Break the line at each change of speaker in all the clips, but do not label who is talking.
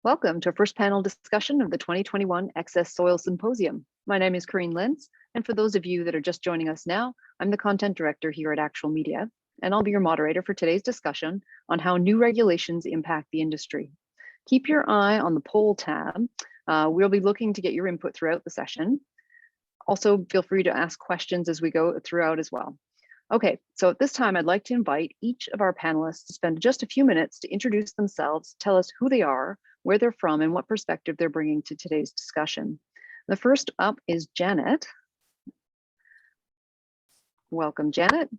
Welcome to our first panel discussion of the 2021 Excess Soil Symposium. My name is Corinne Lynds, and for those of you that are just joining us now, I'm the content director here at Actual Media, and I'll be your moderator for today's discussion on how new regulations impact the industry. Keep your eye on the poll tab. We'll be looking to get your input throughout the session. Also, feel free to ask questions as we go throughout as well. Okay, so at this time, I'd like to invite each of our panelists to spend just a few minutes to introduce themselves, tell us who they are, where they're from, and what perspective they're bringing to today's discussion. The first up is Janet. Welcome, Janet.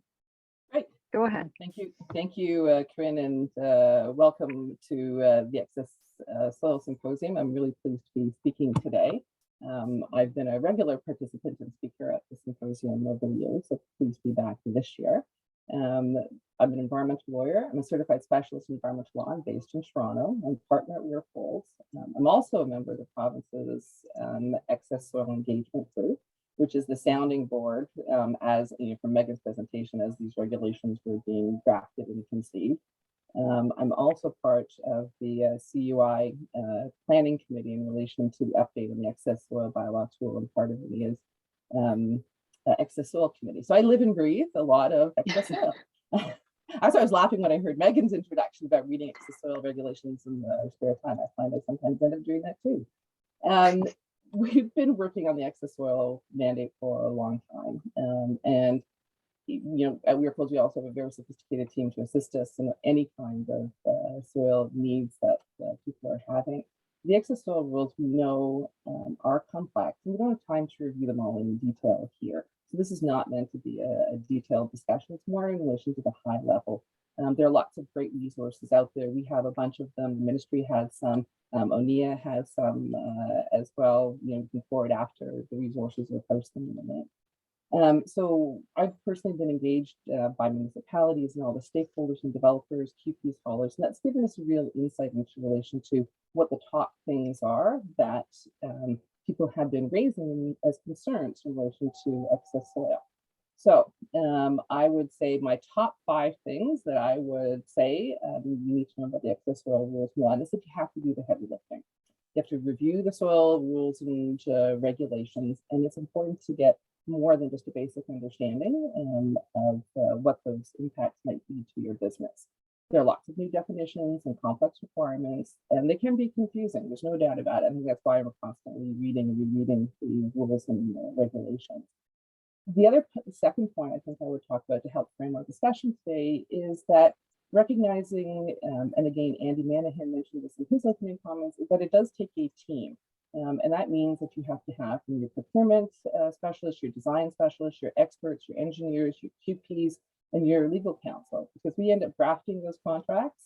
Great.
Go ahead.
Thank you, Corinne, and welcome to the Excess Soil Symposium. I'm really pleased to be speaking today. I've been a regular participant and speaker at the symposium over the years, so pleased to be back this year. I'm an environmental lawyer. I'm a certified specialist in environmental law. I'm based in Toronto. I'm a partner at Weir Folds. I'm also a member of the province's Excess Soil Engagement Group, which is the sounding board as from Megan's presentation as these regulations were being drafted and conceived. I'm also part of the CUI planning committee in relation to updating the excess soil bylaw tool, and part of it is excess soil committee. So I live and breathe a lot of excess soil. I was laughing when I heard Megan's introduction about reading excess soil regulations in the spare time. I find I sometimes end up doing that too. We've been working on the excess soil mandate for a long time, and at Weir Folds, we also have a very sophisticated team to assist us in any kind of soil needs that people are having. The excess soil rules we know are complex, and we don't have time to review them all in detail here. So this is not meant to be a detailed discussion. It's more in relation to the high level. There are lots of great resources out there. We have a bunch of them. The ministry has some. ONIA has some as well. You can forward after the resources or post them in a minute. So I've personally been engaged by municipalities and all the stakeholders and developers, QPs, haulers, and that's given us a real insight into relation to what the top things are that people have been raising as concerns in relation to excess soil. So I would say my top 5 things that I would say you need to know about the excess soil rules. One is that you have to do the heavy lifting. You have to review the soil rules and regulations, and it's important to get more than just a basic understanding of what those impacts might be to your business. There are lots of new definitions and complex requirements, and they can be confusing. There's no doubt about it. I think that's why we're constantly reading and rereading the rules and regulations. The second point I think I would talk about to help frame our discussion today is that recognizing, and again, Andy Manahan mentioned this in his opening comments, is that it does take a team. And that means that you have to have from your procurement specialists, your design specialists, your experts, your engineers, your QPs, and your legal counsel, because we end up drafting those contracts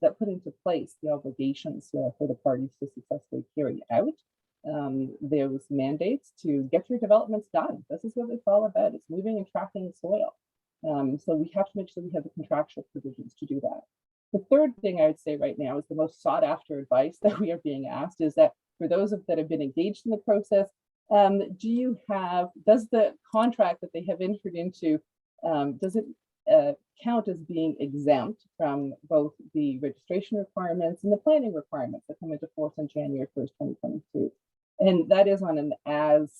that put into place the obligations for the parties to successfully carry out those mandates to get your developments done. This is what it's all about. It's moving and tracking soil. So we have to make sure we have the contractual provisions to do that. The third thing I would say right now is the most sought after advice that we are being asked is that for those that have been engaged in the process, does the contract that they have entered into, does it count as being exempt from both the registration requirements and the planning requirements that come into force on January 1st, 2022? And that is on an as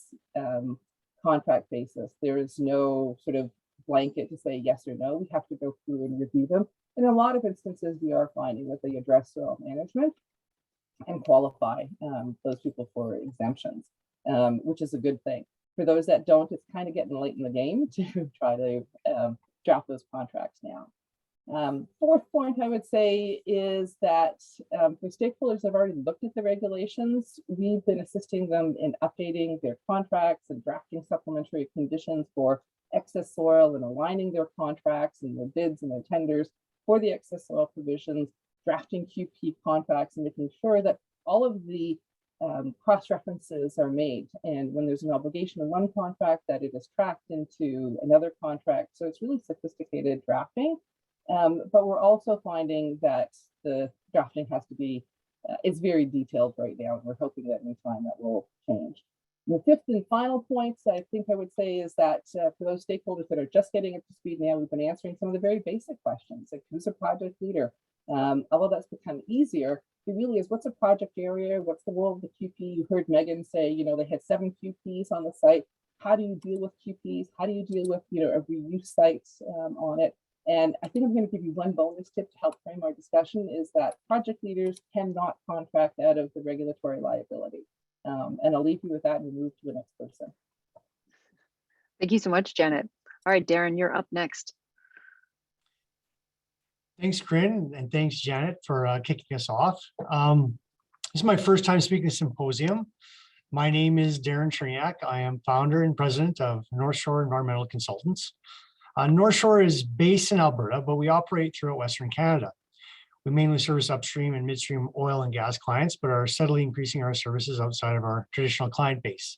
contract basis. There is no sort of blanket to say yes or no. We have to go through and review them. In a lot of instances, we are finding that they address soil management and qualify those people for exemptions, which is a good thing. For those that don't, it's kind of getting late in the game to try to draft those contracts now. Fourth point I would say is that for stakeholders that have already looked at the regulations, we've been assisting them in updating their contracts and drafting supplementary conditions for excess soil and aligning their contracts and their bids and their tenders for the excess soil provisions, drafting QP contracts and making sure that all of the cross-references are made. And when there's an obligation in one contract, that it is tracked into another contract. So it's really sophisticated drafting. But we're also finding that the drafting has to be, it's very detailed right now, and we're hoping that in time that will change. The fifth and final points I think I would say is that for those stakeholders that are just getting up to speed now, we've been answering some of the very basic questions, like who's a project leader? Although that's become easier, it really is, what's a project area? What's the role of the QP? You heard Megan say, you know, they had 7 QPs on the site. How do you deal with QPs? How do you deal with, you know, a reuse site on it? And I think I'm going to give you one bonus tip to help frame our discussion, is that project leaders cannot contract out of the regulatory liability. And I'll leave you with that and move to the next person.
Thank you so much, Janet. All right, Darren, you're up next.
Thanks, Corinne, and thanks, Janet, for kicking us off. This is my first time speaking at Symposium. My name is Darren Cherniak. I am founder and president of North Shore Environmental Consultants. North Shore is based in Alberta, but we operate throughout Western Canada. We mainly service upstream and midstream oil and gas clients, but are steadily increasing our services outside of our traditional client base.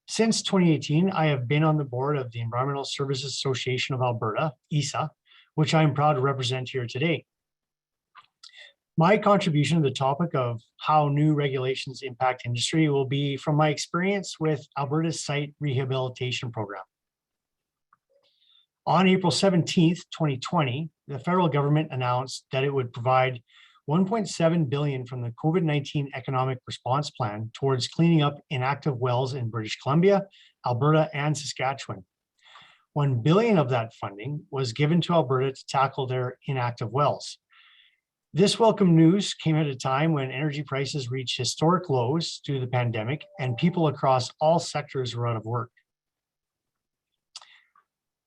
Since 2018, I have been on the board of the Environmental Services Association of Alberta, ESA, which I am proud to represent here today. My contribution to the topic of how new regulations impact industry will be from my experience with Alberta's site rehabilitation program. On April 17th, 2020, the federal government announced that it would provide $1.7 billion from the COVID-19 Economic Response Plan towards cleaning up inactive wells in British Columbia, Alberta, and Saskatchewan. $1 billion of that funding was given to Alberta to tackle their inactive wells. This welcome news came at a time when energy prices reached historic lows due to the pandemic and people across all sectors were out of work.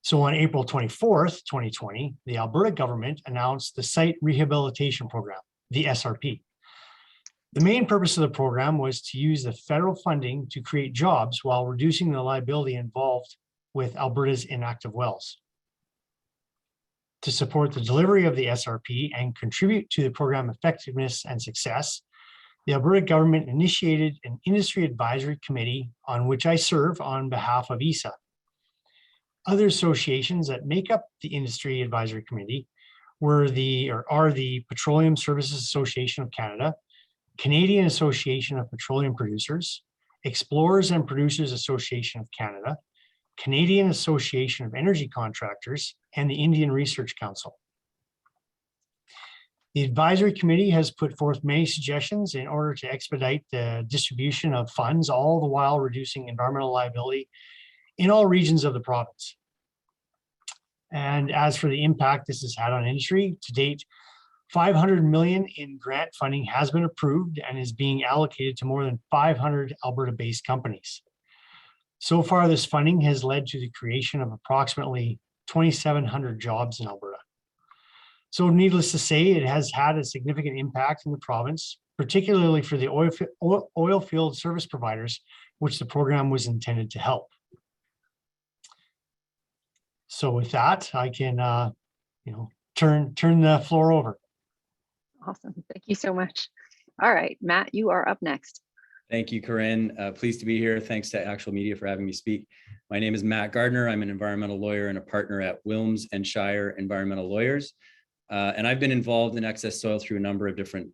So on April 24th, 2020, the Alberta government announced the Site Rehabilitation Program, the SRP. The main purpose of the program was to use the federal funding to create jobs while reducing the liability involved with Alberta's inactive wells. To support the delivery of the SRP and contribute to the program effectiveness and success, the Alberta government initiated an industry advisory committee on which I serve on behalf of ESA. Other associations that make up the industry advisory committee are the Petroleum Services Association of Canada, Canadian Association of Petroleum Producers, Explorers and Producers Association of Canada, Canadian Association of Energy Contractors, and the Indian Research Council. The advisory committee has put forth many suggestions in order to expedite the distribution of funds, all the while reducing environmental liability in all regions of the province. And as for the impact this has had on industry, to date, $500 million in grant funding has been approved and is being allocated to more than 500 Alberta-based companies. So far, this funding has led to the creation of approximately 2,700 jobs in Alberta. So needless to say, it has had a significant impact in the province, particularly for the oil field service providers, which the program was intended to help. So with that, I can turn the floor over.
Awesome. Thank you so much. All right, Matt, you are up next.
Thank you, Corinne. Pleased to be here. Thanks to Actual Media for having me speak. My name is Matt Gardner. I'm an environmental lawyer and a partner at Wilms and Shire Environmental Lawyers. And I've been involved in excess soil through a number of different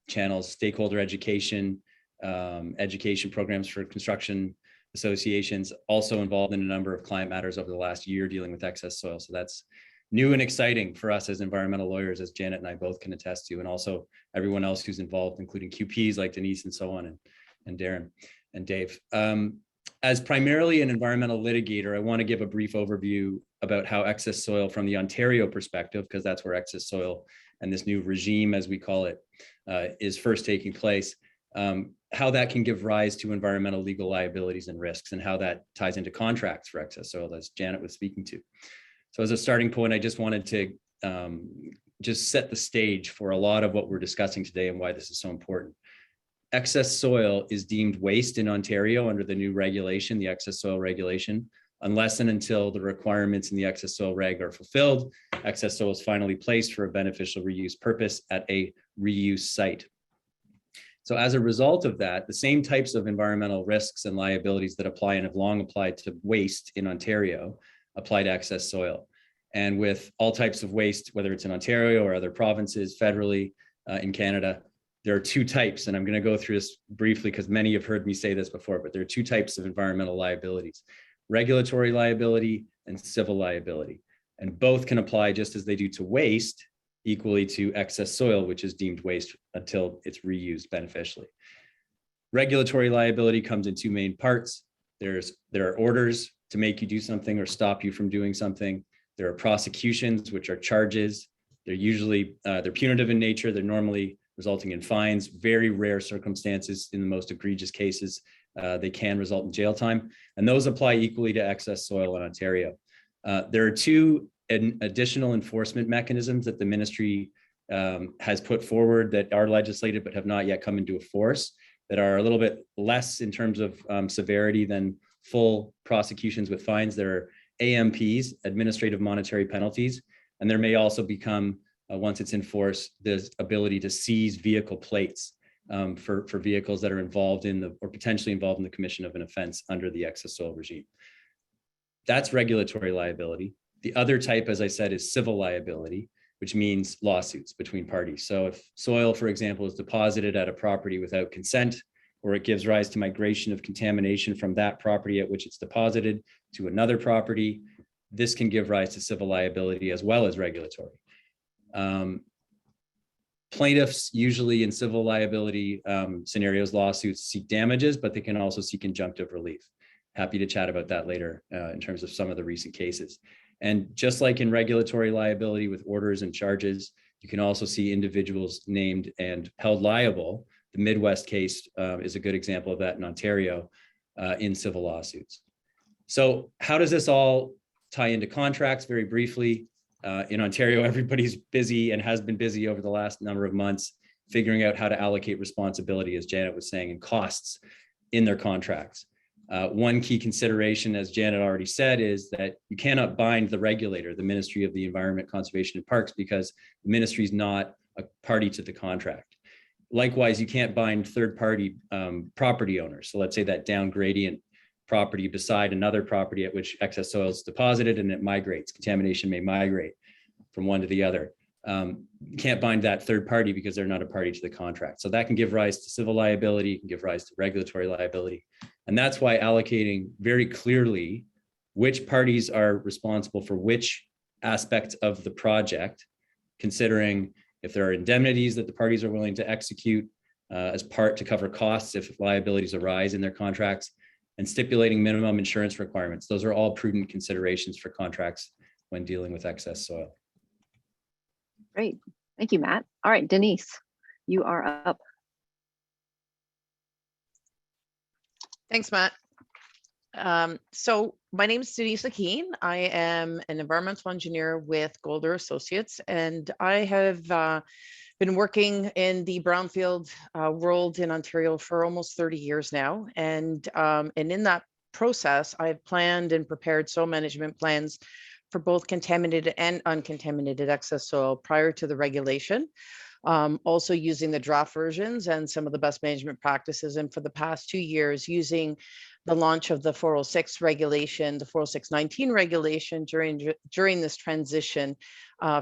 channels, stakeholder education, education programs for construction associations, also involved in a number of client matters over the last year dealing with excess soil. So that's new and exciting for us as environmental lawyers, as Janet and I both can attest to, and also everyone else who's involved, including QPs like Denise and so on, and Darren and Dave. As primarily an environmental litigator, I want to give a brief overview about how excess soil from the Ontario perspective, because that's where excess soil and this new regime, as we call it, is first taking place, how that can give rise to environmental legal liabilities and risks, and how that ties into contracts for excess soil, as Janet was speaking to. So as a starting point, I just wanted to just set the stage for a lot of what we're discussing today and why this is so important. Excess soil is deemed waste in Ontario under the new regulation, the excess soil regulation, unless and until the requirements in the excess soil reg are fulfilled. Excess soil is finally placed for a beneficial reuse purpose at a reuse site. So as a result of that, the same types of environmental risks and liabilities that apply and have long applied to waste in Ontario apply to excess soil. And with all types of waste, whether it's in Ontario or other provinces, federally, in Canada, there are two types, and I'm going to go through this briefly because many have heard me say this before, but there are two types of environmental liabilities: regulatory liability and civil liability. And both can apply just as they do to waste equally to excess soil, which is deemed waste until it's reused beneficially. Regulatory liability comes in two main parts. There are orders to make you do something or stop you from doing something. There are prosecutions, which are charges. They're usually, they're punitive in nature. They're normally resulting in fines. Very rare circumstances, in the most egregious cases, they can result in jail time. And those apply equally to excess soil in Ontario. There are two additional enforcement mechanisms that the ministry has put forward that are legislated but have not yet come into force, that are a little bit less in terms of severity than full prosecutions with fines. There are AMPs, administrative monetary penalties, and there may also become, once it's in force, the ability to seize vehicle plates for vehicles that are involved in or potentially involved in the commission of an offense under the excess soil regime. That's regulatory liability. The other type, as I said, is civil liability, which means lawsuits between parties. So if soil, for example, is deposited at a property without consent, or it gives rise to migration of contamination from that property at which it's deposited to another property, this can give rise to civil liability as well as regulatory. Plaintiffs usually in civil liability scenarios, lawsuits, seek damages, but they can also seek injunctive relief. Happy to chat about that later in terms of some of the recent cases. And just like in regulatory liability with orders and charges, you can also see individuals named and held liable. The Midwest case is a good example of that in Ontario in civil lawsuits. So how does this all tie into contracts? Very briefly, in Ontario, everybody's busy and has been busy over the last number of months figuring out how to allocate responsibility, as Janet was saying, and costs in their contracts. One key consideration, as Janet already said, is that you cannot bind the regulator, the Ministry of the Environment, Conservation and Parks, because the ministry is not a party to the contract. Likewise, you can't bind third-party property owners. So let's say that down gradient property beside another property at which excess soil is deposited and it migrates. Contamination may migrate from one to the other. You can't bind that third party because they're not a party to the contract. So that can give rise to civil liability, can give rise to regulatory liability. And that's why allocating very clearly which parties are responsible for which aspect of the project, considering if there are indemnities that the parties are willing to execute as part to cover costs if liabilities arise in their contracts, and stipulating minimum insurance requirements. Those are all prudent considerations for contracts when dealing with excess soil.
Great. Thank you, Matt. All right, Denise, you are up.
Thanks, Matt. So my name is Denise Lacchin. I am an environmental engineer with Golder Associates, and I have been working in the brownfield world in Ontario for almost 30 years now. And in that process, I've planned and prepared soil management plans for both contaminated and uncontaminated excess soil prior to the regulation. Also using the draft versions and some of the best management practices. And for the past 2 years, using the launch of the 406 regulation, the 406-19 regulation during this transition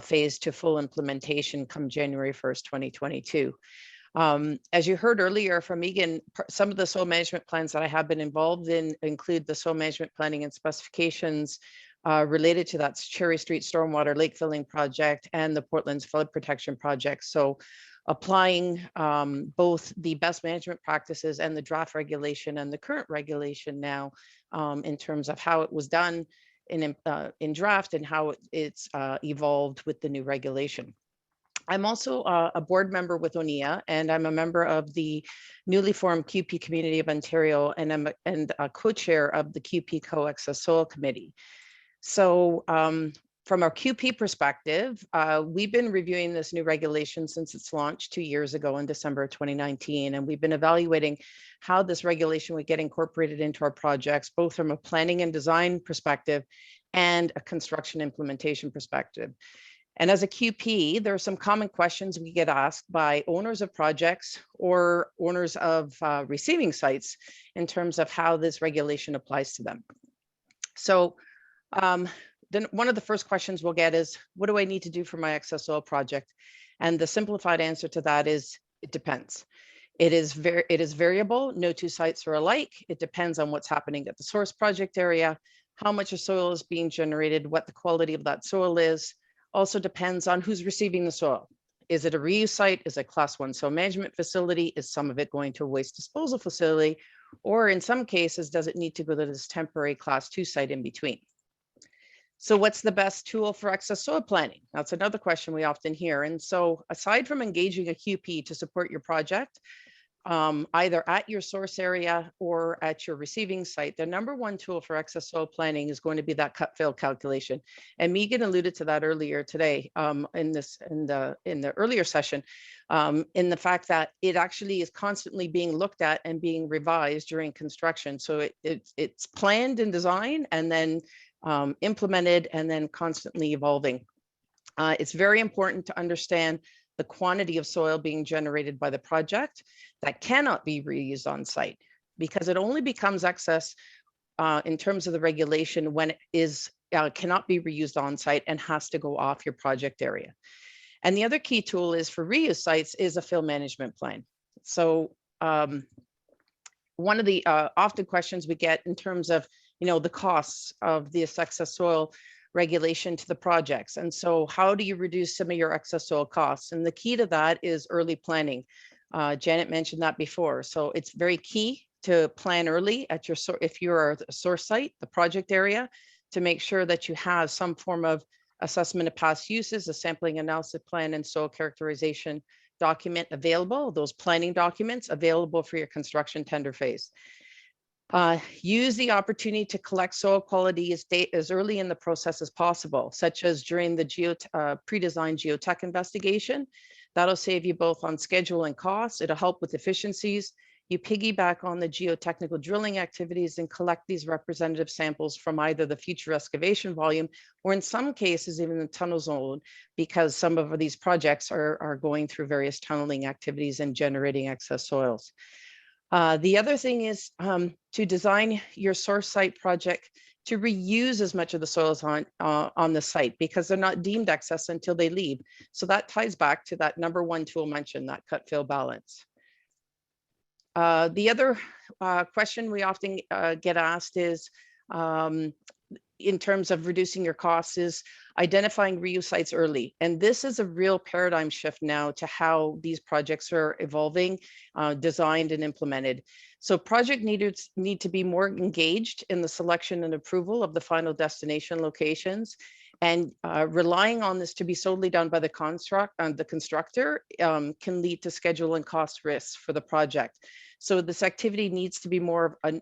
phase to full implementation come January 1st, 2022. As you heard earlier from Megan, some of the soil management plans that I have been involved in include the soil management planning and specifications related to that Cherry Street Stormwater Lake Filling Project and the Portland's Flood Protection Project. So applying both the best management practices and the draft regulation and the current regulation now in terms of how it was done in draft and how it's evolved with the new regulation. I'm also a board member with ONEA, and I'm a member of the newly formed QP Community of Ontario, and I'm a co-chair of the QP Co-Excess Soil Committee. So from our QP perspective, we've been reviewing this new regulation since its launch 2 years ago in December of 2019, and we've been evaluating how this regulation would get incorporated into our projects, both from a planning and design perspective and a construction implementation perspective. And as a QP, there are some common questions we get asked by owners of projects or owners of receiving sites in terms of how this regulation applies to them. So then one of the first questions we'll get is, what do I need to do for my excess soil project? And the simplified answer to that is, it depends. It is variable. No two sites are alike. It depends on what's happening at the source project area, how much of soil is being generated, what the quality of that soil is, also depends on who's receiving the soil. Is it a reuse site? Is it a class 1 soil management facility? Is some of it going to a waste disposal facility? Or in some cases, does it need to go to this temporary class 2 site in between? So what's the best tool for excess soil planning? That's another question we often hear. And so aside from engaging a QP to support your project, either at your source area or at your receiving site, the number one tool for excess soil planning is going to be that cut fill calculation. And Megan alluded to that earlier today in the earlier session, in the fact that it actually is constantly being looked at and being revised during construction. So it's planned in design and then implemented and then constantly evolving. It's very important to understand the quantity of soil being generated by the project that cannot be reused on site, because it only becomes excess in terms of the regulation when it is cannot be reused on site and has to go off your project area. And the other key tool is for reuse sites is a fill management plan. So one of the often questions we get in terms of the costs of this excess soil regulation to the projects. And so how do you reduce some of your excess soil costs? And the key to that is early planning. Janet mentioned that before. So it's very key to plan early at your if you're a source site, the project area, to make sure that you have some form of assessment of past uses, a sampling analysis plan and soil characterization document available, those planning documents available for your construction tender phase. Use the opportunity to collect soil quality as early in the process as possible, such as during the pre-designed geotech investigation. That'll save you both on schedule and costs. It'll help with efficiencies. You piggyback on the geotechnical drilling activities and collect these representative samples from either the future excavation volume or in some cases even the tunnel zone, because some of these projects are going through various tunneling activities and generating excess soils. The other thing is to design your source site project to reuse as much of the soils on the site, because they're not deemed excess until they leave. So that ties back to that number one tool mentioned, that cut fill balance. The other question we often get asked is, in terms of reducing your costs, is identifying reuse sites early. And this is a real paradigm shift now to how these projects are evolving, designed and implemented. So project leaders need to be more engaged in the selection and approval of the final destination locations, and relying on this to be solely done by the constructor can lead to schedule and cost risks for the project. So this activity needs to be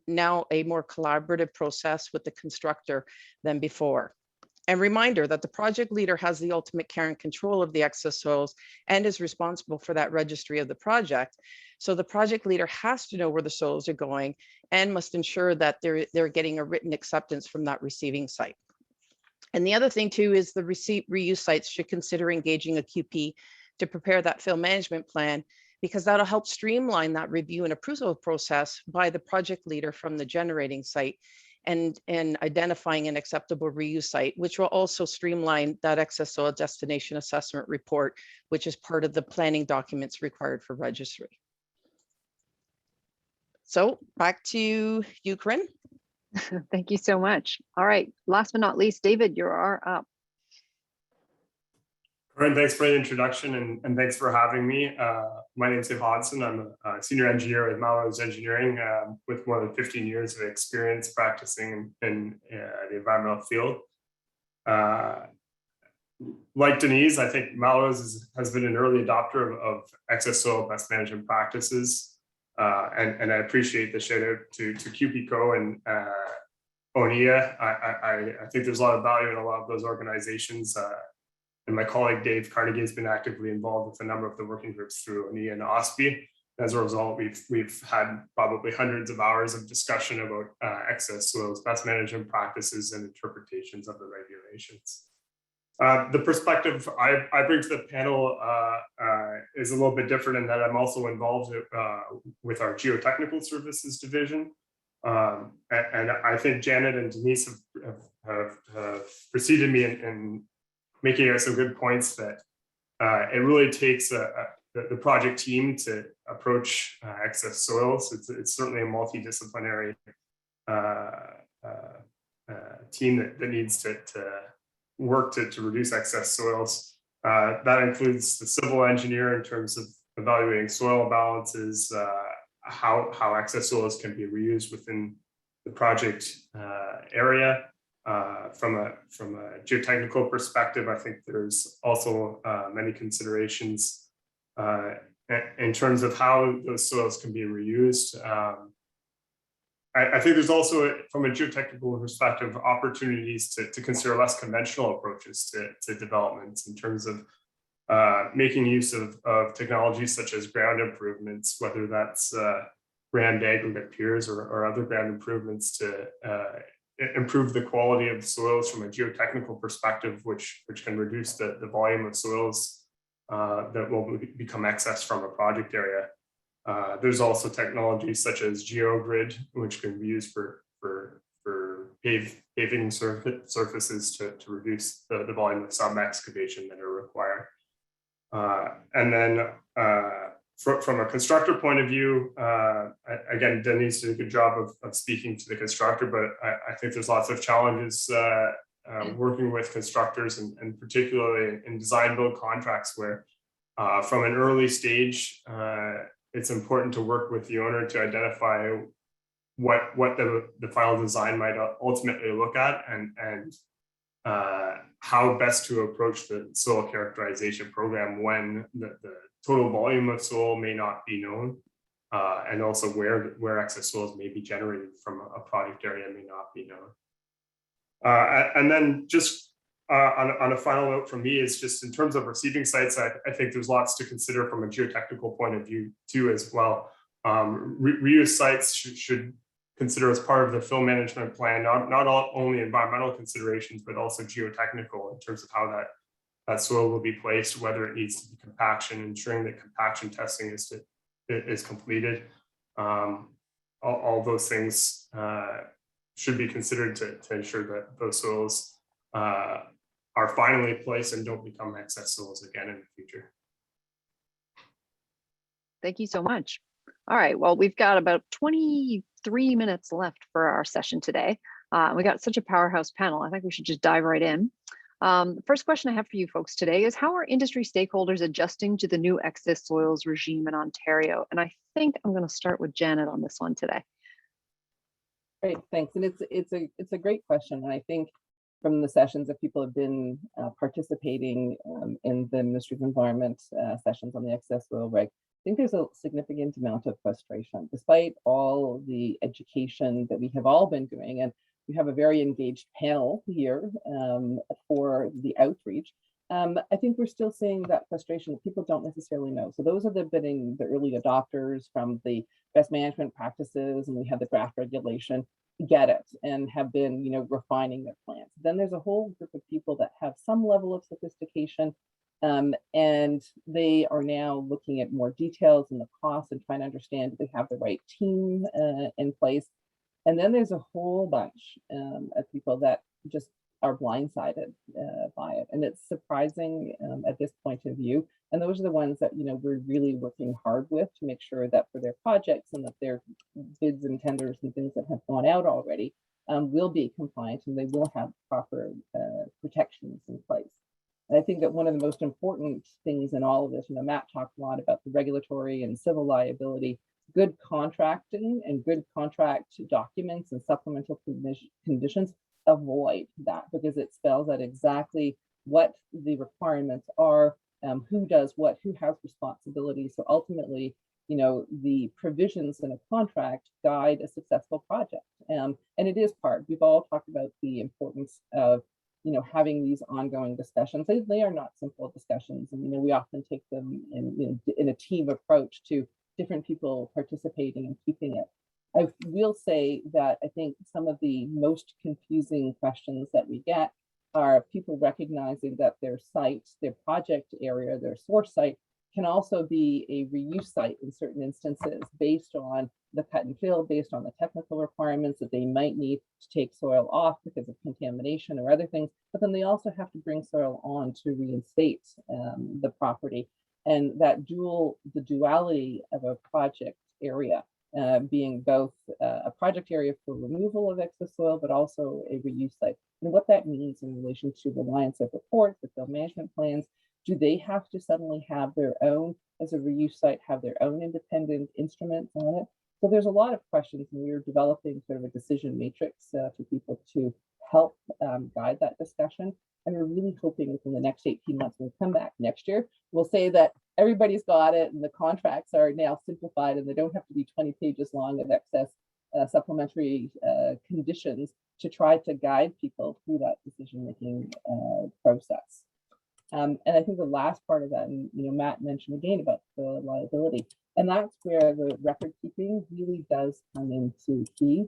now a more collaborative process with the constructor than before. And reminder that the project leader has the ultimate care and control of the excess soils and is responsible for that registry of the project. So the project leader has to know where the soils are going and must ensure that they're getting a written acceptance from that receiving site. And the other thing too is the reuse sites should consider engaging a QP to prepare that fill management plan, because that'll help streamline that review and approval process by the project leader from the generating site and identifying an acceptable reuse site, which will also streamline that excess soil destination assessment report, which is part of the planning documents required for registry. So back to you, Corinne.
Thank you so much. All right, last but not least, David, you're up.
Corinne, thanks for the introduction and thanks for having me. My name is Hodgson. I'm a senior engineer with Melrose Engineering with more than 15 years of experience practicing in the environmental field. Like Denise, I think Melrose has been an early adopter of excess soil best management practices. And I appreciate the shout out to QPCO and ONIA. I think there's a lot of value in a lot of those organizations. And my colleague Dave Carnegie has been actively involved with a number of the working groups through ONIA and OSPI. As a result, we've had probably hundreds of hours of discussion about excess soils, best management practices, and interpretations of the regulations. The perspective I bring to the panel is a little bit different in that I'm also involved with our geotechnical services division. And I think Janet and Denise have preceded me in making some good points that it really takes the project team to approach excess soils. It's certainly a multidisciplinary team that needs to work to reduce excess soils. That includes the civil engineer in terms of evaluating soil balances, how excess soils can be reused within the project area. From a geotechnical perspective, I think there's also many considerations in terms of how those soils can be reused. I think there's also, from a geotechnical perspective, opportunities to consider less conventional approaches to developments in terms of making use of technologies such as ground improvements, whether that's rammed aggregate piers or other ground improvements to improve the quality of the soils from a geotechnical perspective, which can reduce the volume of soils that will become excess from a project area. There's also technologies such as GeoGrid, which can be used for paving surfaces to reduce the volume of sub-excavation that are required. And then from a constructor point of view, again, Denise did a good job of speaking to the constructor, but I think there's lots of challenges working with constructors, and particularly in design build contracts where from an early stage, it's important to work with the owner to identify what the final design might ultimately look at, and how best to approach the soil characterization program when the total volume of soil may not be known, and also where excess soils may be generated from a project area may not be known. And then just on a final note from me is just in terms of receiving sites, I think there's lots to consider from a geotechnical point of view too as well. Reuse sites should consider as part of the fill management plan, not only environmental considerations, but also geotechnical in terms of how that soil will be placed, whether it needs to be compaction, ensuring that compaction testing is completed. All those things should be considered to ensure that those soils are finally placed and don't become excess soils again in the future.
Thank you so much. All right, well, we've got about 23 minutes left for our session today. We got such a powerhouse panel. I think we should just dive right in. The first question I have for you folks today is, how are industry stakeholders adjusting to the new excess soils regime in Ontario? And I think I'm going to start with Janet on this one today.
Great, thanks. And it's a great question. And I think from the sessions that people have been participating in the Ministry of Environment sessions on the excess soil reg, I think there's a significant amount of frustration, despite all the education that we have all been doing. And we have a very engaged panel here for the outreach. I think we're still seeing that frustration that people don't necessarily know. So those have been the early adopters from the best management practices, and we have the draft regulation, get it and have been, refining their plans. Then there's a whole group of people that have some level of sophistication, and they are now looking at more details and the costs and trying to understand if they have the right team in place. And then there's a whole bunch of people that just are blindsided by it. And it's surprising at this point of view. And those are the ones that, we're really working hard with to make sure that for their projects and that their bids and tenders and things that have gone out already will be compliant, and they will have proper protections in place. And I think that one of the most important things in all of this, Matt talked a lot about the regulatory and civil liability, good contracting and good contract documents and supplemental conditions avoid that, because it spells out exactly what the requirements are, who does what, who has responsibility. So ultimately, the provisions in a contract guide a successful project. And it is part, we've all talked about the importance of, having these ongoing discussions. They are not simple discussions. And, we often take them in a team approach to different people participating and keeping it. I will say that I think some of the most confusing questions that we get are people recognizing that their site, their project area, their source site can also be a reuse site in certain instances based on the cut and fill, based on the technical requirements that they might need to take soil off because of contamination or other things. But then they also have to bring soil on to reinstate the property. And that the duality of a project area being both a project area for removal of excess soil, but also a reuse site. And what that means in relation to reliance of reports, the field management plans, do they have to suddenly have their own, as a reuse site, have their own independent instruments on it? So there's a lot of questions, and we're developing sort of a decision matrix for people to help guide that discussion. And we're really hoping within the next 18 months, when we come back next year, we'll say that everybody's got it and the contracts are now simplified and they don't have to be 20 pages long of excess supplementary conditions to try to guide people through that decision-making process. And I think the last part of that, and Matt mentioned again about the liability, and that's where the record keeping really does come into key.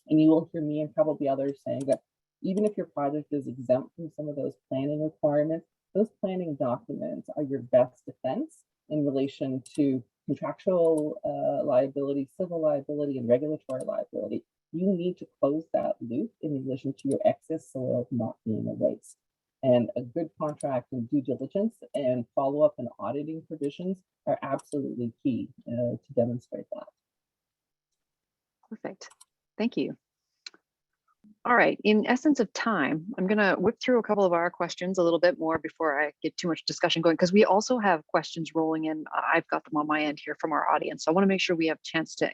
And you will hear me and probably others saying that even if your project is exempt from some of those planning requirements, those planning documents are your best defense in relation to contractual liability, civil liability, and regulatory liability. You need to close that loop in relation to your excess soil not being a waste. And a good contract and due diligence and follow-up and auditing provisions are absolutely key to demonstrate that.
Perfect. Thank you. All right, in essence of time, I'm going to whip through a couple of our questions a little bit more before I get too much discussion going, because we also have questions rolling in. I've got them on my end here from our audience. So I want to make sure we have a chance to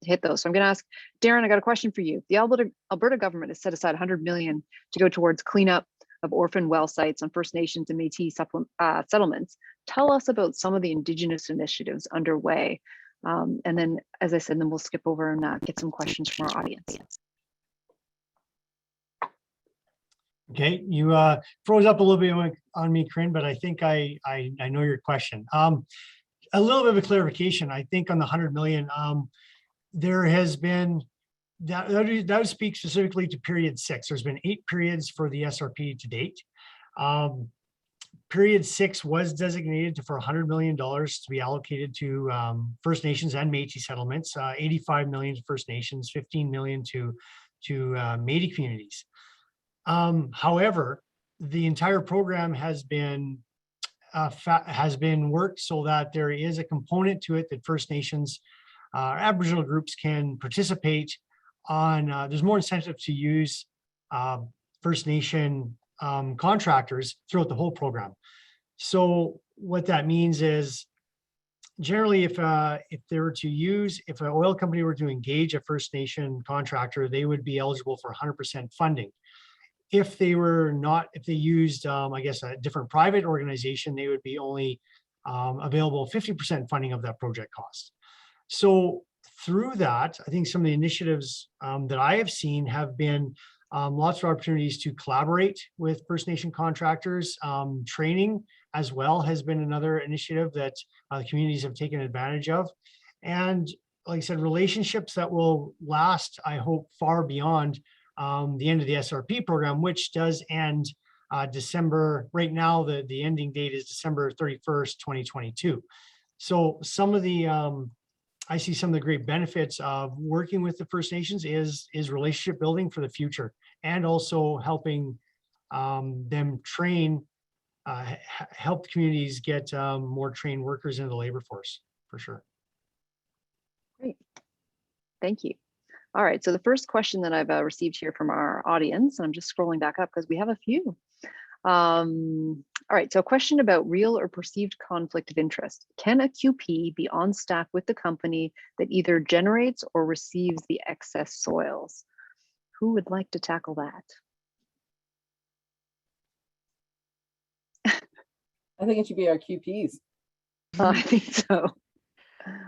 hit those. So I'm going to ask Darren, I got a question for you. The Alberta government has set aside 100 million to go towards cleanup of orphan well sites on First Nations and Métis settlements. Tell us about some of the Indigenous initiatives underway. And then, as I said, then we'll skip over and get some questions from our audience.
Okay, you froze up a little bit on me, Corinne, but I think I know your question. A little bit of a clarification. I think on the 100 million, there has been, that would speak specifically to period 6. There's been 8 periods for the SRP to date. Period 6 was designated for $100 million to be allocated to First Nations and Métis settlements, 85 million to First Nations, 15 million to Métis communities. However, the entire program has been worked so that there is a component to it that First Nations, Aboriginal groups can participate on. There's more incentive to use First Nation contractors throughout the whole program. So what that means is, generally, if they were to use, if an oil company were to engage a First Nation contractor, they would be eligible for 100% funding. If they were not, if they used, I guess, a different private organization, they would be only available 50% funding of that project cost. So through that, I think some of the initiatives that I have seen have been lots of opportunities to collaborate with First Nation contractors. Training as well has been another initiative that the communities have taken advantage of. And like I said, relationships that will last, I hope, far beyond the end of the SRP program, which does end December. Right now, the ending date is December 31st, 2022. So some of the, I see some of the great benefits of working with the First Nations is relationship building for the future, and also helping them train, help communities get more trained workers into the labor force, for sure.
Great, thank you. All right, so the first question that I've received here from our audience, and I'm just scrolling back up because we have a few. All right, so a question about real or perceived conflict of interest. Can a QP be on staff with the company that either generates or receives the excess soils? Who would like to tackle that?
I think it should be our QPs.
I think so.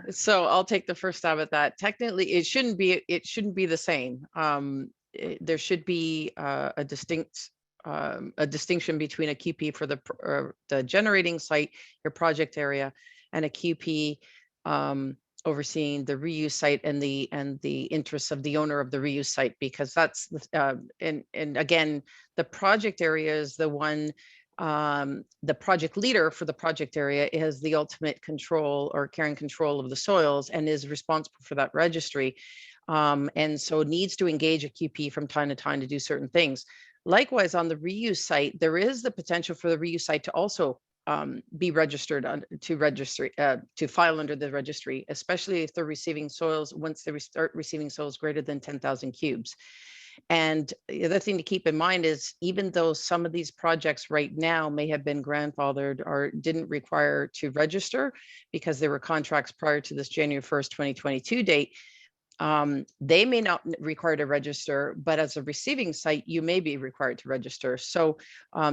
So I'll take the first stab at that. Technically, it shouldn't be the same. There should be a distinction between a QP for the generating site, your project area, and a QP overseeing the reuse site and the interests of the owner of the reuse site, because that's and again, the project area is the one. The project leader for the project area has the ultimate control or carrying control of the soils and is responsible for that registry, and so needs to engage a QP from time to time to do certain things. Likewise, on the reuse site, there is the potential for the reuse site to also be registered to file under the registry, especially if they're receiving soils, once they start receiving soils greater than 10,000 cubes. And the other thing to keep in mind is, even though some of these projects right now may have been grandfathered or didn't require to register because there were contracts prior to this January 1st, 2022 date, they may not require to register, but as a receiving site, you may be required to register. So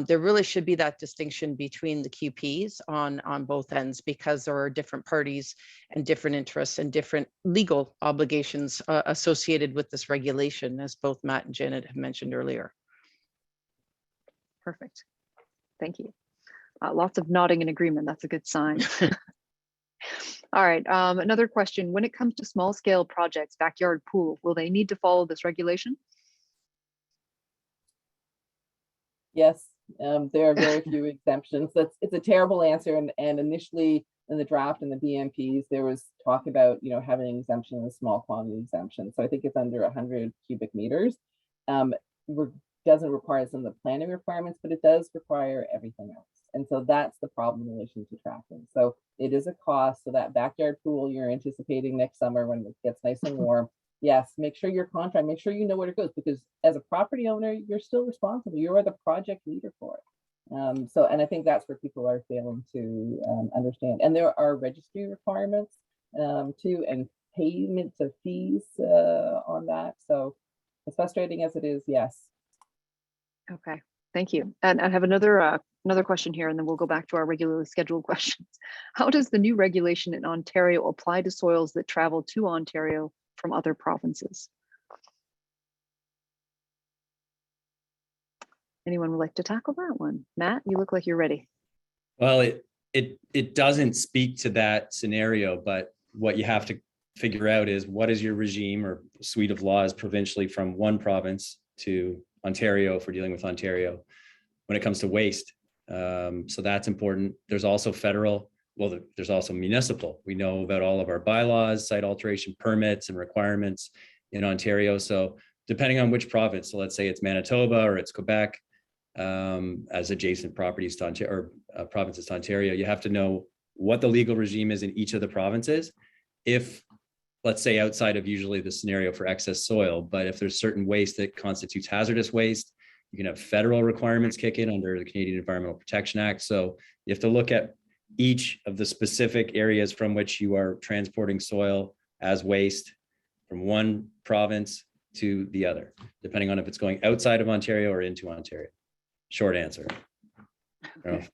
there really should be that distinction between the QPs on both ends, because there are different parties and different interests and different legal obligations associated with this regulation, as both Matt and Janet have mentioned earlier.
Perfect. Thank you. Lots of nodding in agreement. That's a good sign. All right, another question. When it comes to small scale projects, backyard pool, will they need to follow this regulation?
Yes, there are very few exemptions. It's a terrible answer. And initially in the draft and the BMPs, there was talk about, having an exemption and a small quantity exemption. So I think it's under 100 cubic meters. Doesn't require some of the planning requirements, but it does require everything else. And so that's the problem in relation to tracking. So it is a cost. So that backyard pool you're anticipating next summer when it gets nice and warm, yes, make sure your contract, make sure you know where it goes, because as a property owner, you're still responsible. You are the project leader for it. And I think that's where people are failing to understand. And there are registry requirements too, and payments of fees on that. So as frustrating as it is, yes.
Okay, thank you. And I have another question here, and then we'll go back to our regularly scheduled questions. How does the new regulation in Ontario apply to soils that travel to Ontario from other provinces? Anyone would like to tackle that one? Matt, you look like you're ready.
Well, it doesn't speak to that scenario, but what you have to figure out is, what is your regime or suite of laws provincially from one province to Ontario for dealing with Ontario when it comes to waste. So that's important. There's also federal, well, there's also municipal. We know about all of our bylaws, site alteration permits and requirements in Ontario. So depending on which province, so let's say it's Manitoba or it's Quebec, as adjacent properties to Ontario or provinces to Ontario, you have to know what the legal regime is in each of the provinces. If, let's say, outside of usually the scenario for excess soil, but if there's certain waste that constitutes hazardous waste, you can have federal requirements kick in under the Canadian Environmental Protection Act. So you have to look at each of the specific areas from which you are transporting soil as waste from one province to the other, depending on if it's going outside of Ontario or into Ontario. Short answer.
Okay.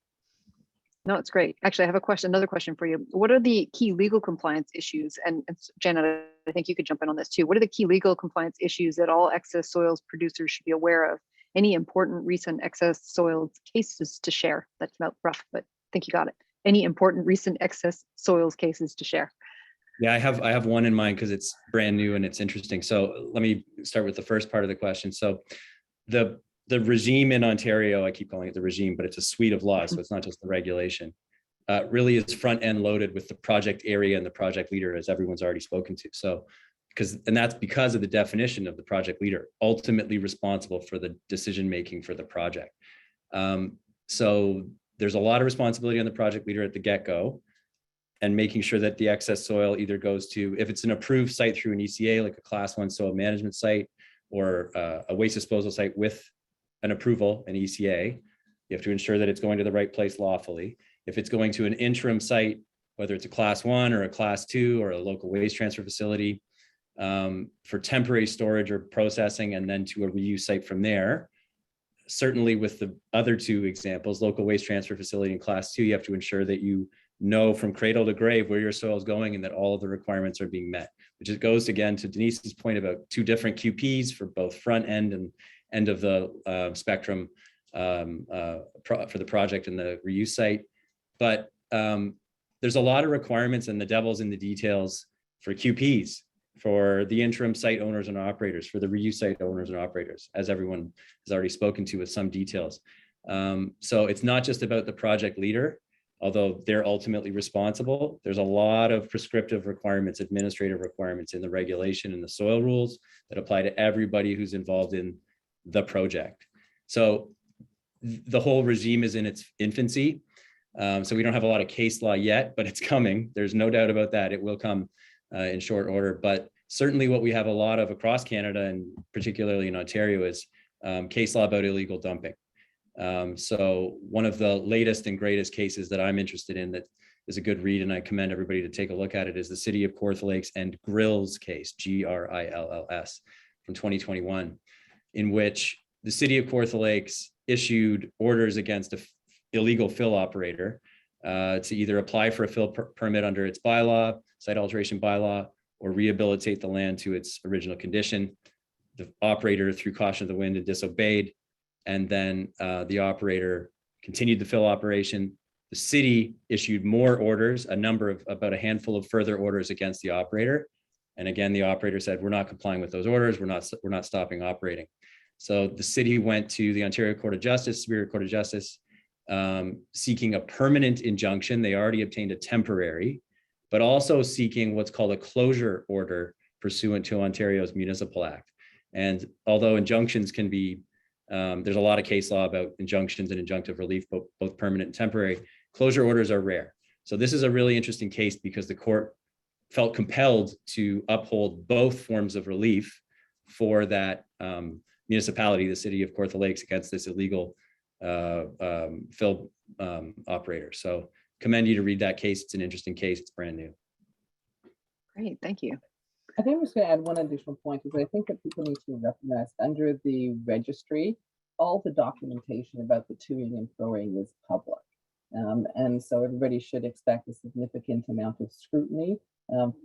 No, it's great. Actually, I have another question for you. What are the key legal compliance issues? And Janet, I think you could jump in on this too. What are the key legal compliance issues that all excess soils producers should be aware of? Any important recent excess soils cases to share? That came out rough, but I think you got it. Any important recent excess soils cases to share?
Yeah, I have one in mind because it's brand new and it's interesting. So let me start with the first part of the question. So the regime in Ontario, I keep calling it the regime, but it's a suite of laws, so it's not just the regulation, really is front end loaded with the project area and the project leader, as everyone's already spoken to. So, and that's because of the definition of the project leader, ultimately responsible for the decision-making for the project. So there's a lot of responsibility on the project leader at the get-go, and making sure that the excess soil either goes to, if it's an approved site through an ECA, like a class 1 soil management site, or a waste disposal site with an approval, an ECA, you have to ensure that it's going to the right place lawfully. If it's going to an interim site, whether it's a class 1 or a class 2 or a local waste transfer facility, for temporary storage or processing, and then to a reuse site from there. Certainly with the other two examples, local waste transfer facility and class 2, you have to ensure that you know from cradle to grave where your soil is going and that all of the requirements are being met, which it goes again to Denise's point about two different QPs for both front end and end of the spectrum for the project and the reuse site. But there's a lot of requirements, and the devil's in the details for QPs, for the interim site owners and operators, for the reuse site owners and operators, as everyone has already spoken to with some details. So it's not just about the project leader, although they're ultimately responsible. There's a lot of prescriptive requirements, administrative requirements in the regulation and the soil rules that apply to everybody who's involved in the project. So the whole regime is in its infancy. So we don't have a lot of case law yet, but it's coming. There's no doubt about that. It will come in short order. But certainly what we have a lot of across Canada, and particularly in Ontario, is case law about illegal dumping. So one of the latest and greatest cases that I'm interested in that is a good read, and I commend everybody to take a look at it, is the City of Kawartha Lakes and Grills case, Grills, from 2021, in which the City of Kawartha Lakes issued orders against an illegal fill operator to either apply for a fill permit under its bylaw, site alteration bylaw, or rehabilitate the land to its original condition. The operator, through caution of the wind, had disobeyed, and then the operator continued the fill operation. The city issued more orders, about a handful of further orders against the operator. And again, the operator said, we're not complying with those orders. We're not stopping operating. So the city went to the Ontario Court of Justice, Superior Court of Justice, seeking a permanent injunction. They already obtained a temporary, but also seeking what's called a closure order pursuant to Ontario's Municipal Act. And although injunctions can be, there's a lot of case law about injunctions and injunctive relief, both permanent and temporary, closure orders are rare. So this is a really interesting case because the court felt compelled to uphold both forms of relief for that municipality, the City of Kawartha Lakes, against this illegal fill operator. So commend you to read that case. It's an interesting case. It's brand new.
Great, thank you.
I think I'm just going to add one additional point, is I think that people need to recognize under the registry, all the documentation about the toing and throwing is public. And so everybody should expect a significant amount of scrutiny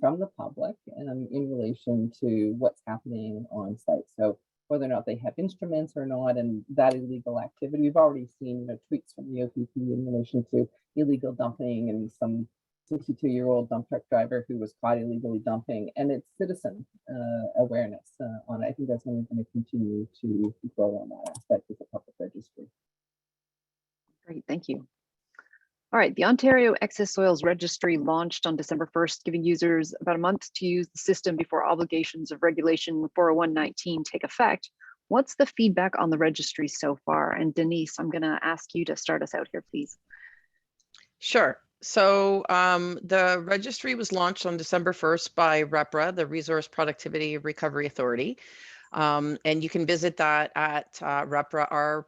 from the public in relation to what's happening on site. So whether or not they have instruments or not, and that illegal activity, we've already seen tweets from the OPP in relation to illegal dumping and some 62-year-old dump truck driver who was caught illegally dumping, and it's citizen awareness on it. I think that's only going to continue to grow on that aspect of the public registry.
Great, thank you. All right, the Ontario Excess Soils Registry launched on December 1st, giving users about a month to use the system before obligations of Regulation 40119 take effect. What's the feedback on the registry so far? And Denise, I'm gonna ask you to start us out here, please.
Sure. So the registry was launched on December 1st by REPRA, the Resource Productivity Recovery Authority. And you can visit that at rpra.ca.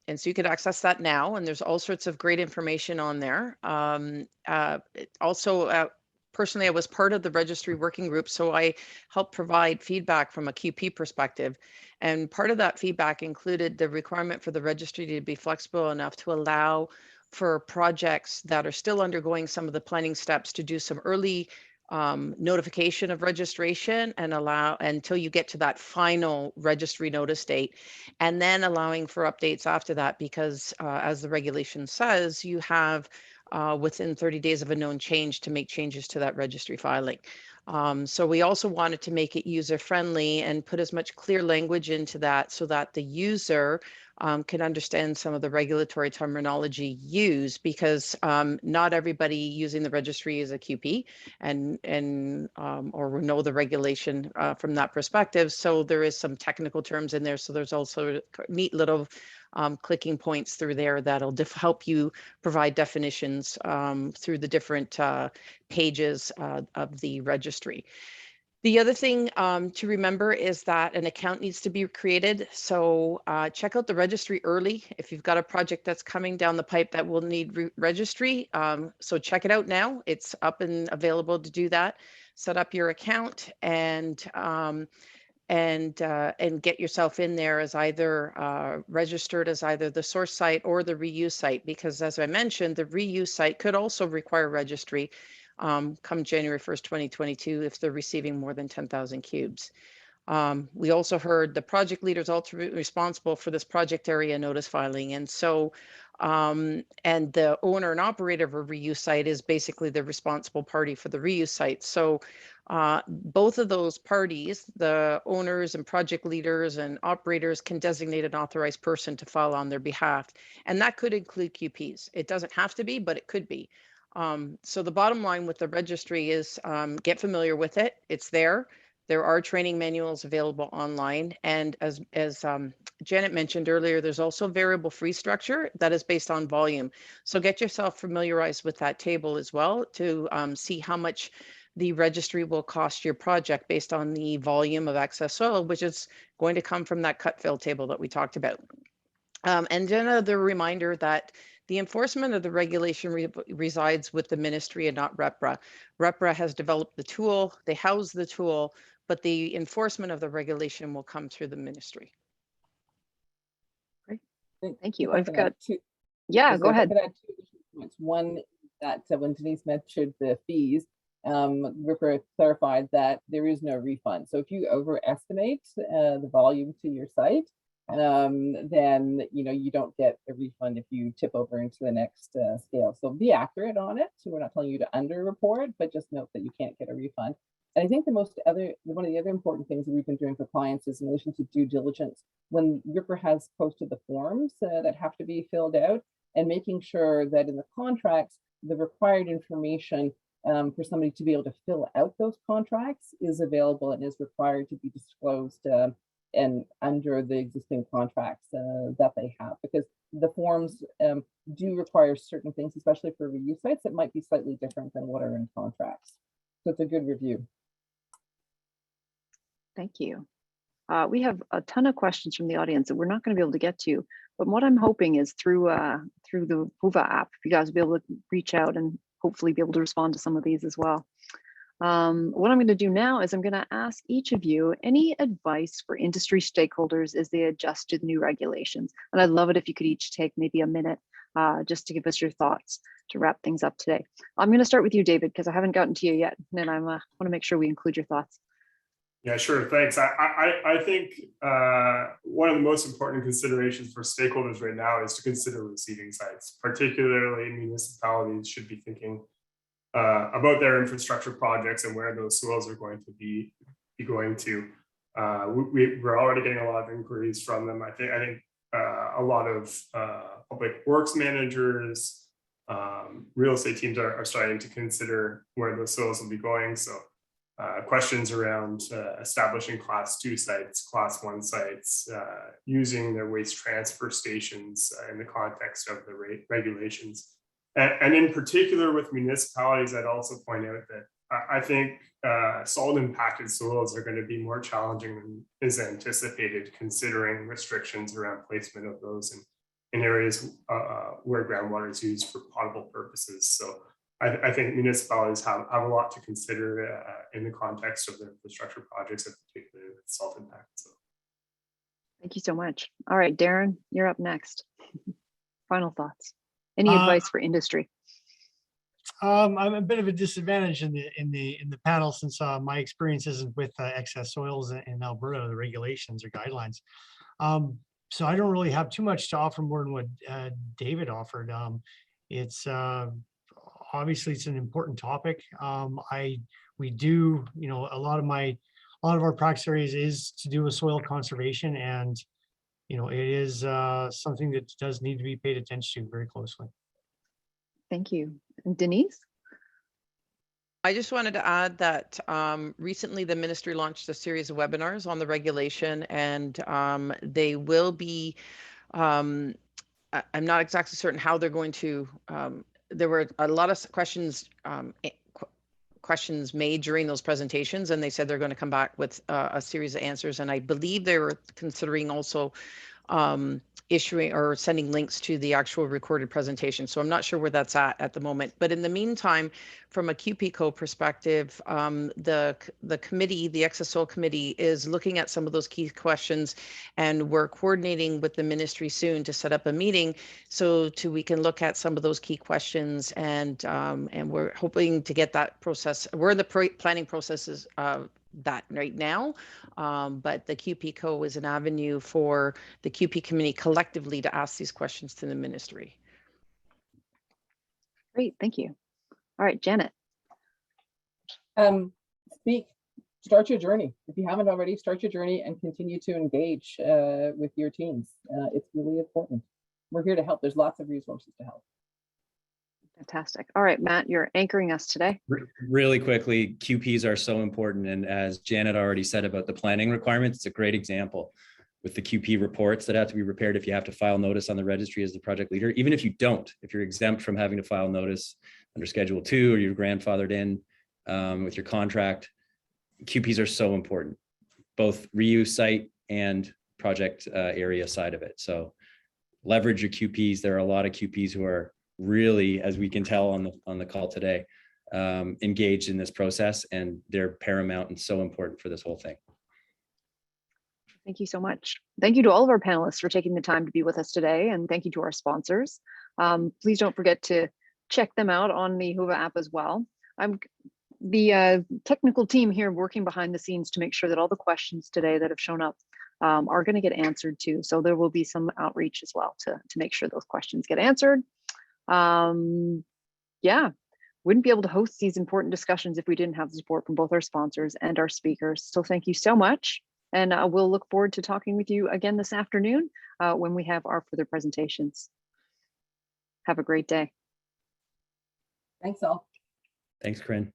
And so you could access that now, and there's all sorts of great information on there. Personally, I was part of the registry working group, so I helped provide feedback from a QP perspective. And part of that feedback included the requirement for the registry to be flexible enough to allow for projects that are still undergoing some of the planning steps to do some early notification of registration and allow until you get to that final registry notice date, and then allowing for updates after that, because as the regulation says, you have within 30 days of a known change to make changes to that registry filing. So we also wanted to make it user friendly and put as much clear language into that so that the user can understand some of the regulatory terminology used, because not everybody using the registry is a QP or will know the regulation from that perspective. So there is some technical terms in there. So there's also neat little clicking points through there that'll help you provide definitions through the different pages of the registry. The other thing to remember is that an account needs to be created. So check out the registry early. If you've got a project that's coming down the pipe that will need registry, so check it out now. It's up and available to do that. Set up your account and get yourself in there as either registered as either the source site or the reuse site, because as I mentioned, the reuse site could also require registry come January 1st, 2022, if they're receiving more than 10,000 cubes. We also heard the project leaders ultimately responsible for this project area notice filing. And so, and the owner and operator of a reuse site is basically the responsible party for the reuse site. So both of those parties, the owners and project leaders and operators, can designate an authorized person to file on their behalf. And that could include QPs. It doesn't have to be, but it could be. So the bottom line with the registry is get familiar with it. It's there. There are training manuals available online. And as Janet mentioned earlier, there's also variable fee structure that is based on volume. So get yourself familiarized with that table as well to see how much the registry will cost your project based on the volume of excess soil, which is going to come from that cut fill table that we talked about. And then another reminder that the enforcement of the regulation resides with the ministry and not REPRA. REPRA has developed the tool, they house the tool, but the enforcement of the regulation will come through the ministry.
Great, thank you. I've got
two.
Yeah, go ahead.
I could add 2 additional points. One, that when Denise mentioned the fees, RIPRA clarified that there is no refund. So if you overestimate the volume to your site, then you don't get a refund if you tip over into the next scale. So be accurate on it. So we're not telling you to underreport, but just note that you can't get a refund. And I think one of the other important things that we've been doing for clients is in relation to due diligence. When RIPRA has posted the forms that have to be filled out, and making sure that in the contracts, the required information for somebody to be able to fill out those contracts is available and is required to be disclosed and under the existing contracts that they have, because the forms do require certain things, especially for reuse sites, that might be slightly different than what are in contracts. So it's a good review.
Thank you. We have a ton of questions from the audience that we're not going to be able to get to, but what I'm hoping is through the Whova app, you guys will be able to reach out and hopefully be able to respond to some of these as well. What I'm going to do now is I'm going to ask each of you any advice for industry stakeholders as they adjust to the new regulations. And I'd love it if you could each take maybe a minute just to give us your thoughts to wrap things up today. I'm going to start with you, David, because I haven't gotten to you yet, and I want to make sure we include your thoughts.
Yeah, sure. Thanks. I think one of the most important considerations for stakeholders right now is to consider receiving sites. Particularly, municipalities should be thinking about their infrastructure projects and where those soils are going to be going to. We're already getting a lot of inquiries from them. I think a lot of public works managers, real estate teams are starting to consider where those soils will be going. So. Questions around establishing class 2 sites, class 1 sites, using their waste transfer stations in the context of the regulations. And in particular with municipalities, I'd also point out that I think solid impacted soils are going to be more challenging than is anticipated, considering restrictions around placement of those in areas where groundwater is used for potable purposes. So I think municipalities have a lot to consider in the context of their infrastructure projects, and particularly with salt impact. So.
Thank you so much. All right, Darren, you're up next. Final thoughts. Any advice for industry?
I'm a bit of a disadvantage in the panel since my experience isn't with excess soils in Alberta, the regulations or guidelines. So I don't really have too much to offer more than what David offered. It's obviously it's an important topic. We do, a lot of our practice areas is to do with soil conservation, and it is something that does need to be paid attention to very closely.
Thank you. And Denise?
I just wanted to add that recently the ministry launched a series of webinars on the regulation, and they will be, I'm not exactly certain how they're going to, there were a lot of questions made during those presentations, and they said they're going to come back with a series of answers. And I believe they were considering also issuing or sending links to the actual recorded presentation. So I'm not sure where that's at the moment. But in the meantime, from a QPCO perspective, the committee, the Excess Soil Committee, is looking at some of those key questions, and we're coordinating with the ministry soon to set up a meeting so we can look at some of those key questions, and we're hoping to get that process. We're in the planning processes that right now, but the QPCO is an avenue for the QP committee collectively to ask these questions to the ministry.
Great, thank you. All right, Janet.
Start your journey. If you haven't already, start your journey and continue to engage with your teams. It's really important. We're here to help. There's lots of resources to help.
Fantastic. All right, Matt, you're anchoring us today.
Really quickly, QPs are so important. And as Janet already said about the planning requirements, it's a great example with the QP reports that have to be prepared if you have to file notice on the registry as the project leader. Even if you don't, if you're exempt from having to file notice under Schedule 2 or you're grandfathered in with your contract, QPs are so important, both reuse site and project area side of it. So leverage your QPs. There are a lot of QPs who are really, as we can tell on the call today, engaged in this process, and they're paramount and so important for this whole thing.
Thank you so much. Thank you to all of our panelists for taking the time to be with us today, and thank you to our sponsors. Please don't forget to check them out on the Whova app as well. I'm the technical team here working behind the scenes to make sure that all the questions today that have shown up are going to get answered too. So there will be some outreach as well to make sure those questions get answered. Yeah, wouldn't be able to host these important discussions if we didn't have the support from both our sponsors and our speakers. So thank you so much. And we'll look forward to talking with you again this afternoon when we have our further presentations. Have a great day.
Thanks all.
Thanks, Corinne.